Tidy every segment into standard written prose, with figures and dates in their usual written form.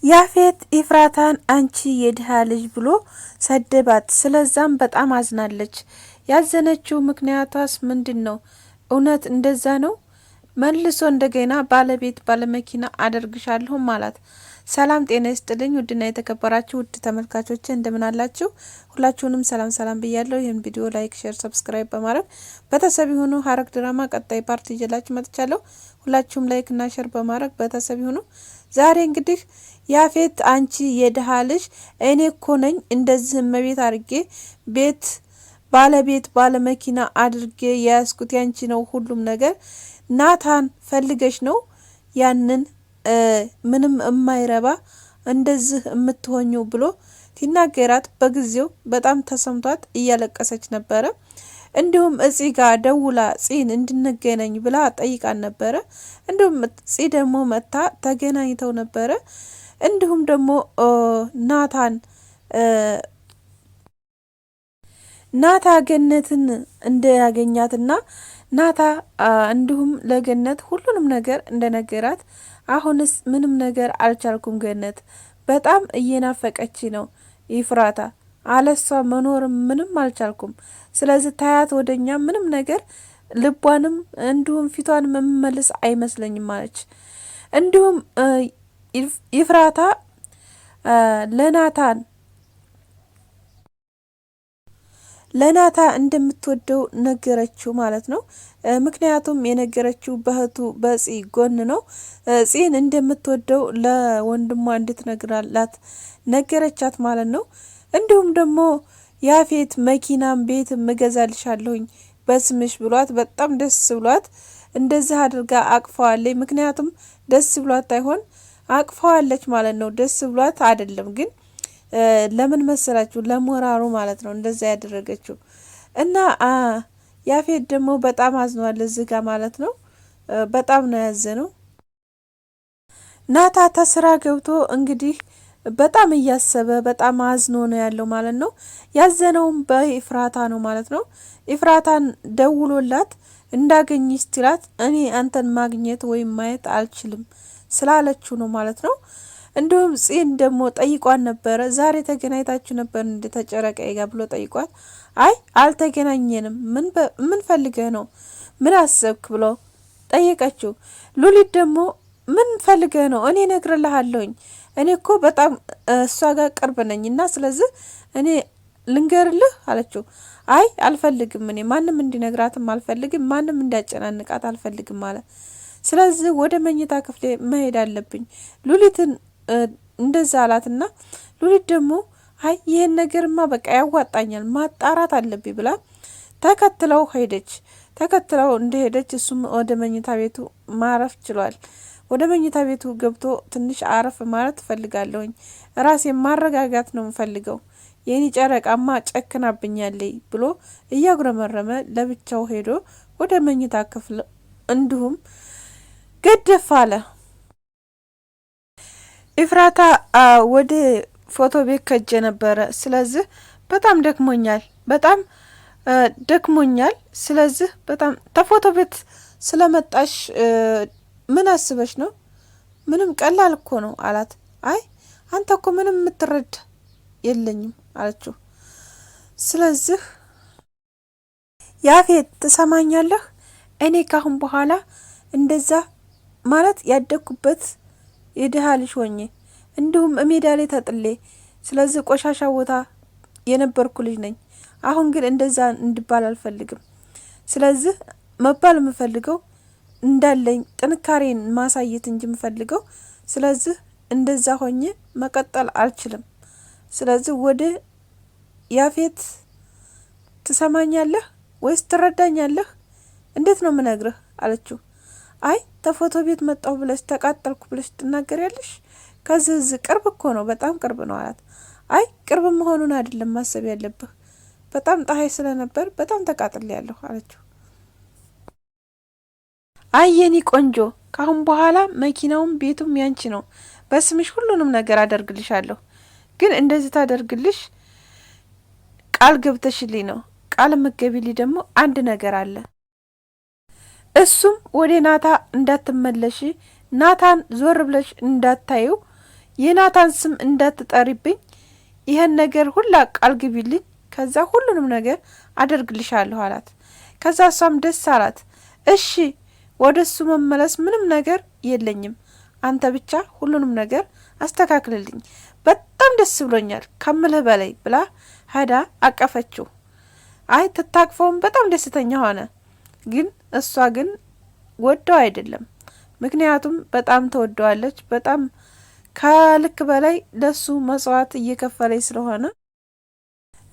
ያፌት ኢፍራታን አንቺ የድሃ ልጅ ብሎ ሰደባት። ስለዛም በጣም አዝናለች። ያዘነችው ምክንያቷስ ምንድነው? እውነት እንደዛ ነው? መልሶ እንደገና ባለቤት ባለመኪና አደርግሻለሁ ማለት። ሰላም ጤና ይስጥልኝ ውድና የተከበራችሁ ውድ ተመልካቾች እንደምን አላችሁ? ሁላችሁንም ሰላም ሰላም ብያለሁ። ይህን ቪዲዮ ላይክ፣ ሼር፣ ሰብስክራይብ በማድረግ ቤተሰብ ይሁኑ። ሐረግ ድራማ ቀጣይ ፓርት ይዤላችሁ መጥቻለሁ። ሁላችሁም ላይክ እና ሼር በማድረግ ቤተሰብ ይሁኑ። ዛሬ እንግዲህ ያፌት አንቺ የድሃ ልጅ እኔ እኮ ነኝ እንደዚህ መቤት አድርጌ ቤት ባለቤት ባለመኪና አድርጌ ያስኩት ያንቺ ነው ሁሉም ነገር ናታን ፈልገሽ ነው ያንን ምንም የማይረባ እንደዚህ የምትሆኙ ብሎ ሲናገራት በጊዜው በጣም ተሰምቷት እያለቀሰች ነበረ። እንዲሁም እጺ ጋር ደውላ ጺን እንድንገናኝ ብላ ጠይቃን ነበረ። እንዲሁም ጺ ደግሞ መታ ተገናኝተው ነበረ። እንዲሁም ደግሞ ናታ ገነትን እንደያገኛትና ናታ እንዲሁም ለገነት ሁሉንም ነገር እንደነገራት አሁንስ ምንም ነገር አልቻልኩም፣ ገነት በጣም እየናፈቀች ነው ኢፍራታ አለሷ መኖር ምንም አልቻልኩም። ስለዚህ ታያት ወደኛ ምንም ነገር ልቧንም እንዲሁም ፊቷን መመለስ አይመስለኝም ማለች። እንዲሁም ኢፍራታ ለናታ እንደምትወደው ነገረችው ማለት ነው። ምክንያቱም የነገረችው በህቱ በጺ ጎን ነው። ጺን እንደምትወደው ለወንድሟ እንድትነግራላት ነገረቻት ማለት ነው። እንዲሁም ደግሞ ያፌት መኪናም ቤት እገዛልሻለሁኝ በስምሽ ብሏት በጣም ደስ ብሏት እንደዚህ አድርጋ አቅፈዋለች። ምክንያቱም ደስ ብሏት አይሆን አቅፈዋለች ማለት ነው። ደስ ብሏት አይደለም ግን ለምን መሰላችሁ? ለሞራሩ ማለት ነው እንደዛ ያደረገችው። እና ያፌት ደግሞ በጣም አዝኗል እዚህ ጋር ማለት ነው። በጣም ነው ያዘነው። ናታ ተስራ ገብቶ እንግዲህ በጣም እያሰበ በጣም አዝኖ ነው ያለው ማለት ነው። ያዘነውም በኢፍራታ ነው ማለት ነው። ኢፍራታን ደውሎላት እንዳገኝሽ ስትላት እኔ አንተን ማግኘት ወይም ማየት አልችልም ስላለችው ነው ማለት ነው። እንዲሁም ጺን ደግሞ ጠይቋን ነበረ። ዛሬ ተገናኝታችሁ ነበር እንደ ተጨረቀ ጋር ብሎ ጠይቋት፣ አይ አልተገናኘንም፣ ምን ፈልገህ ነው ምን አሰብክ ብሎ ጠየቀችው። ሉሊት ደግሞ ምን ፈልገህ ነው እኔ እነግርልሃለሁኝ፣ እኔ እኮ በጣም እሷ ጋር ቅርብ ነኝ እና ስለዚህ እኔ ልንገርልህ አለችው። አይ አልፈልግም፣ እኔ ማንም እንዲነግራትም አልፈልግም፣ ማንም እንዲያጨናንቃት አልፈልግም ማለት። ስለዚህ ወደ መኝታ ክፍሌ መሄድ አለብኝ ሉሊትን እንደዛ አላትና ሉሊት ደግሞ አይ ይሄን ነገርማ በቃ ያዋጣኛል ማጣራት አለብኝ ብላ ተከትለው ሄደች። ተከትለው እንደሄደች እሱም ወደ መኝታ ቤቱ ማረፍ ችሏል። ወደ መኝታ ቤቱ ገብቶ ትንሽ አረፍ ማለት ፈልጋለሁኝ፣ ራሴ ማረጋጋት ነው የምፈልገው፣ የኔ ጨረቃማ ጨክናብኛለች ብሎ እያጉረመረመ ለብቻው ሄዶ ወደ መኝታ ክፍል እንዲሁም ገደፍ አለ። ኢፍራታ ወደ ፎቶ ቤት ከጀ ነበረ። ስለዚህ በጣም ደክሞኛል፣ ስለዚህ በጣም ተፎቶ ቤት ስለመጣሽ ምን አስበሽ ነው? ምንም ቀላል እኮ ነው አላት። አይ አንተ እኮ ምንም የምትረዳ የለኝም አለችው። ስለዚህ ያፌት ትሰማኛለህ? እኔ ካሁን በኋላ እንደዛ ማለት ያደኩበት የድሃ ልጅ ሆኜ እንዲሁም ሜዳ ላይ ተጥሌ ስለዚህ ቆሻሻ ቦታ የነበርኩ ልጅ ነኝ። አሁን ግን እንደዛ እንድባል አልፈልግም። ስለዚህ መባል የምፈልገው እንዳለኝ ጥንካሬን ማሳየት እንጂ የምፈልገው ስለዚህ እንደዛ ሆኜ መቀጠል አልችልም። ስለዚህ ወደ ያፌት ትሰማኛለህ ወይስ ትረዳኛለህ? እንዴት ነው ምነግርህ አለችው። አይ ተፎቶ ቤት መጣሁ ብለሽ ተቃጠልኩ ብለሽ ትናገሪያለሽ? ከዚህ ቅርብ እኮ ነው፣ በጣም ቅርብ ነው አላት። አይ ቅርብ መሆኑን አይደለም ማሰብ ያለብህ፣ በጣም ፀሐይ ስለነበር በጣም ተቃጥያለሁ አለችው። አይ የኔ ቆንጆ ካሁን በኋላ መኪናውም ቤቱም ያንቺ ነው፣ በስምሽ ሁሉንም ነገር አደርግልሻለሁ። ግን እንደዚህ ታደርግልሽ ቃል ገብተሽልኝ ነው። ቃል መገቢልኝ ደግሞ አንድ ነገር አለ። እሱም ወደ ናታ እንዳትመለሺ፣ ናታን ዞር ብለሽ እንዳታዩ፣ የናታን ስም እንዳትጠሪብኝ፣ ይሄን ነገር ሁላ ቃል ግቢልኝ፣ ከዛ ሁሉንም ነገር አደርግልሻለሁ አላት። ከዛ እሷም ደስ አላት። እሺ ወደሱ መመለስ ምንም ነገር የለኝም፣ አንተ ብቻ ሁሉንም ነገር አስተካክልልኝ፣ በጣም ደስ ብሎኛል ከምልህ በላይ ብላ ሄዳ አቀፈችው። አይ ትታቅፈውም በጣም ደስተኛ ሆነ። ግን እሷ ግን ወደው አይደለም፣ ምክንያቱም በጣም ተወደዋለች። በጣም ከልክ በላይ ለሱ መስዋዕት እየከፈለች ስለሆነ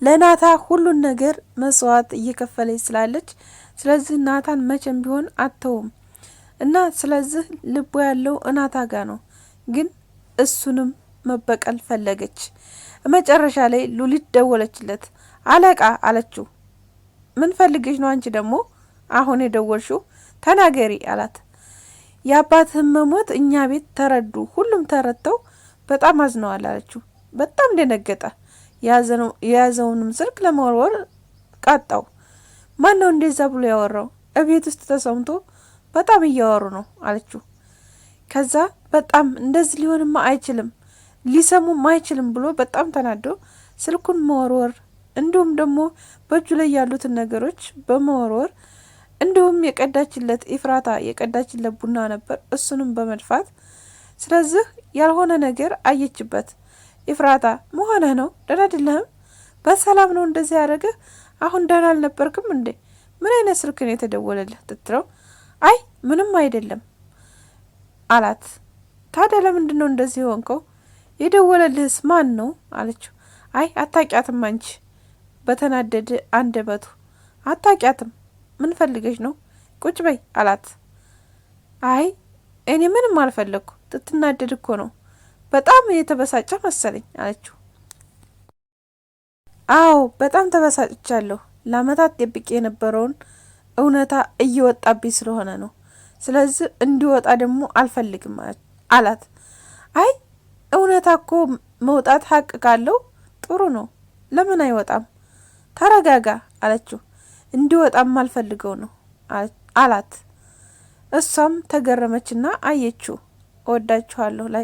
ለናታ ሁሉን ነገር መስዋዕት እየከፈለች ስላለች፣ ስለዚህ ናታን መቼም ቢሆን አተውም እና ስለዚህ ልቦ ያለው እናታ ጋ ነው። ግን እሱንም መበቀል ፈለገች። መጨረሻ ላይ ሉሊት ደወለችለት። አለቃ አለችው። ምን ፈልገሽ ነው አንቺ ደግሞ አሁን የደወልሽው? ተናገሪ አላት። የአባትህን መሞት እኛ ቤት ተረዱ፣ ሁሉም ተረድተው በጣም አዝነዋል አለችው። በጣም ደነገጠ። የያዘውንም ስልክ ለመወርወር ቃጣው። ማን ነው እንደዛ ብሎ ያወራው? እቤት ውስጥ ተሰምቶ በጣም እያወሩ ነው አለችው። ከዛ በጣም እንደዚህ ሊሆንማ አይችልም፣ ሊሰሙም አይችልም ብሎ በጣም ተናዶ ስልኩን መወርወር፣ እንዲሁም ደግሞ በእጁ ላይ ያሉትን ነገሮች በመወርወር፣ እንዲሁም የቀዳችለት ኢፍራታ የቀዳችለት ቡና ነበር፣ እሱንም በመድፋት። ስለዚህ ያልሆነ ነገር አየችበት። ኢፍራታ መሆንህ ነው? ደህና አይደለህም? በሰላም ነው እንደዚህ ያደረገህ? አሁን ደህና አልነበርክም እንዴ? ምን አይነት ስልክ ነው የተደወለልህ? ትትለው አይ ምንም አይደለም አላት። ታዲያ ለምንድን ነው እንደዚህ ሆንከው? የደወለልህስ ማን ነው አለችው። አይ አታውቂያትም አንቺ፣ በተናደደ አንደበቱ አታውቂያትም። ምን ፈልገሽ ነው? ቁጭ በይ አላት። አይ እኔ ምንም አልፈለግኩ፣ ትትናደድ እኮ ነው፣ በጣም የተበሳጨ መሰለኝ አለችው። አዎ በጣም ተበሳጭቻለሁ፣ ለአመታት ደብቄ የነበረውን እውነታ እየወጣብኝ ስለሆነ ነው። ስለዚህ እንዲወጣ ደግሞ አልፈልግም አላት። አይ እውነታ እኮ መውጣት ሀቅ ካለው ጥሩ ነው፣ ለምን አይወጣም? ተረጋጋ አለችው። እንዲወጣም አልፈልገው ነው አላት። እሷም ተገረመችና አየችው። እወዳችኋለሁ ላይ